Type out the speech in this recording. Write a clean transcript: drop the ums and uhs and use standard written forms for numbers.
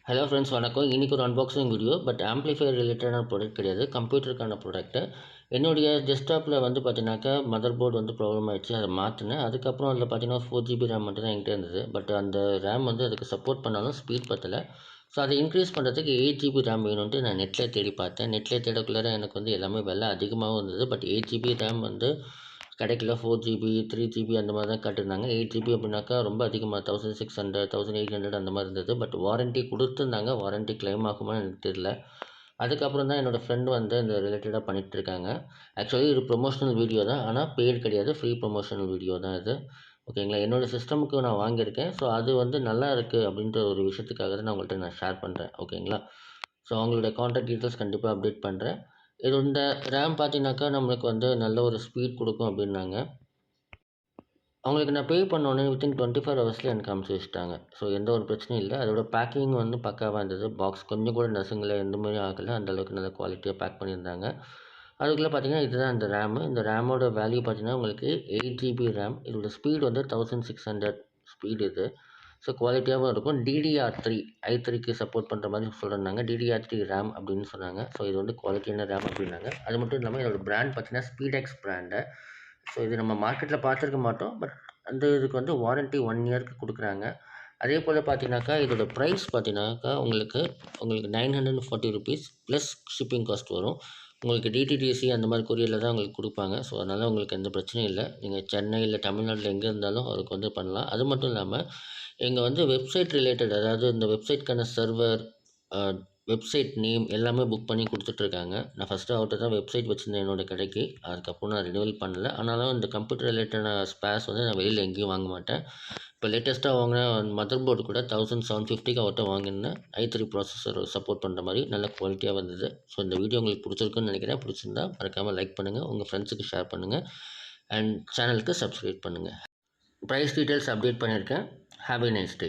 Hello friends வணக்கம். இன்றைக்கி ஒரு அன்பாக்சிங் வீடியோ. பட் ஆம்ப்ளிஃபையர் ரிலேட்டடான ப்ராடக்ட் கிடையாது, கம்ப்யூட்டருக்கான ப்ராடக்ட்டு. என்னுடைய டெஸ்க்டாப்பில் வந்து பார்த்தீங்கன்னாக்கா மதர் போர்டு வந்து ப்ராப்ளம் ஆகிடுச்சு, அதை மாற்றினேன். அதுக்கப்புறம் அதில் பார்த்தீங்கன்னா 4 GB ரேம் மட்டும் தான் என்கிட்ட இருந்தது. பட் அந்த ரேம் வந்து அதுக்கு சப்போர்ட் பண்ணாலும் ஸ்பீட் பத்தலை. ஸோ அதை இன்க்ரீஸ் பண்ணுறதுக்கு 8 GB ரேம் வேணும்ன்ட்டு நான் நெட்டில் தேடி பார்த்தேன். நெட்டில் தேடக்குள்ளார எனக்கு வந்து எல்லாமே விலை அதிகமாகவும் இருந்தது. பட் 8 GB ரேம் வந்து கிடைக்கல. 4 GB 3 GB அந்த மாதிரி தான் காட்டியிருந்தாங்க. 8 GB அப்படின்னாக்கா ரொம்ப அதிகமாக 1600 1800 அந்த மாதிரி இருந்தது. பட் வாரண்ட்டி கொடுத்துருந்தாங்க. வாரண்ட்டி கிளைம் ஆகுமான்னு எனக்கு தெரியல. அதுக்கப்புறம் தான் என்னோடய ஃப்ரெண்டு வந்து இந்த ரிலேட்டடாக பண்ணிகிட்ருக்காங்க. ஆக்சுவலி இது ப்ரொமோஷனல் வீடியோ தான், ஆனால் பெய்டு கிடையாது, ஃப்ரீ ப்ரொமோஷனல் வீடியோ தான் இது. ஓகேங்களா. என்னோடய சிஸ்டமுக்கு நான் வாங்கியிருக்கேன். ஸோ அது வந்து நல்லா இருக்குது அப்படின்ற ஒரு விஷயத்துக்காக தான் நான் உங்கள்கிட்ட ஷேர் பண்ணுறேன். ஓகேங்களா. ஸோ அவங்களுடைய கான்டாக்ட் டீட்டெயில்ஸ் கண்டிப்பாக அப்டேட் பண்ணுறேன். இது இந்த ரேம் பார்த்தீங்கன்னாக்கா நம்மளுக்கு வந்து நல்ல ஒரு ஸ்பீட் கொடுக்கும் அப்படின்னாங்க. அவங்களுக்கு நான் பே பண்ணோன்னே வித்தின் 24 ஹவர்ஸில் எனக்கு அனுப்பிச்சி வச்சுட்டாங்க. ஸோ எந்த ஒரு பிரச்சனையும் இல்லை. அதோட பேக்கிங் வந்து பக்காவாக இருந்தது. பாக்ஸ் கொஞ்சம் கூட நசுங்கலை, எந்த மாதிரியும் ஆகலை. அந்தளவுக்கு நல்ல குவாலிட்டியாக பேக் பண்ணியிருந்தாங்க. அதுக்குள்ளே பார்த்தீங்கன்னா இதுதான் இந்த ரேமு. இந்த ரேமோட வேல்யூ பார்த்தீங்கன்னா உங்களுக்கு 8 GB ரேம். இதோட ஸ்பீடு வந்து 1600 ஸ்பீடு இது. ஸோ குவாலிட்டியாகவும் இருக்கும். DDR3 i3க்கு சப்போர்ட் பண்ணுற மாதிரி சொல்லியிருந்தாங்க. DDR3 ரேம் அப்படின்னு சொன்னாங்க. ஸோ இது வந்து குவாலிட்டியான ரேம் அப்படின்னாங்க. அது மட்டும் இல்லாமல் இதோட பிராண்ட் பார்த்தீங்கன்னா ஸ்பீடெக்ஸ் பிராண்டு. ஸோ இது நம்ம மார்க்கெட்டில் பார்த்துருக்க மாட்டோம். பட் அந்த இதுக்கு வந்து வாரண்ட்டி 1 இயருக்கு கொடுக்குறாங்க. அதே போல் பார்த்தீங்கன்னாக்கா இதோட ப்ரைஸ் பார்த்தீங்கன்னாக்கா உங்களுக்கு 940 ருபீஸ் ப்ளஸ் ஷிப்பிங் காஸ்ட் வரும். உங்களுக்கு டிடிடிசி அந்த மாதிரி கொரியரில் தான் உங்களுக்கு கொடுப்பாங்க. ஸோ அதனால் உங்களுக்கு எந்த பிரச்சனையும் இல்லை. நீங்கள் சென்னை இல்லை தமிழ்நாட்டில் எங்கே இருந்தாலும் அதுக்கு வந்து பண்ணலாம். அது மட்டும் இல்லாமல் இங்கே வந்து வெப்சைட் ரிலேட்டட், அதாவது இந்த வெப்சைட்க்கான சர்வர், வெப்சைட் நேம் எல்லாமே புக் பண்ணி கொடுத்துட்ருக்காங்க. நான் ஃபஸ்ட்டு அவர்கிட்ட தான் வெப்சைட் வச்சுருந்தேன் என்னோடய கடைக்கு. அதுக்கப்புறம் நான் ரினிவல் பண்ணல. ஆனாலும் இந்த கம்ப்யூட்டர் ரிலேட்டடான ஸ்பேர்ஸ் வந்து நான் வெளியில் எங்கேயும் வாங்க மாட்டேன். இப்போ லேட்டஸ்ட்டாக வாங்கின மதர் போர்டு கூட 1750க்கு அவர்கிட்ட வாங்கியிருந்தேன். i3 ப்ராசஸர் சப்போர்ட் பண்ணுற மாதிரி நல்ல குவாலிட்டியாக வந்தது. ஸோ இந்த வீடியோ உங்களுக்கு பிடிச்சிருக்குன்னு நினைக்கிறேன். பிடிச்சிருந்தா மறக்காமல் லைக் பண்ணுங்கள், உங்கள் ஃப்ரெண்ட்ஸுக்கு ஷேர் பண்ணுங்கள் அண்ட் சேனலுக்கு சப்ஸ்கிரைப் பண்ணுங்கள். ப்ரைஸ் டீட்டெயில்ஸ் அப்டேட் பண்ணியிருக்கேன். Have a nice day.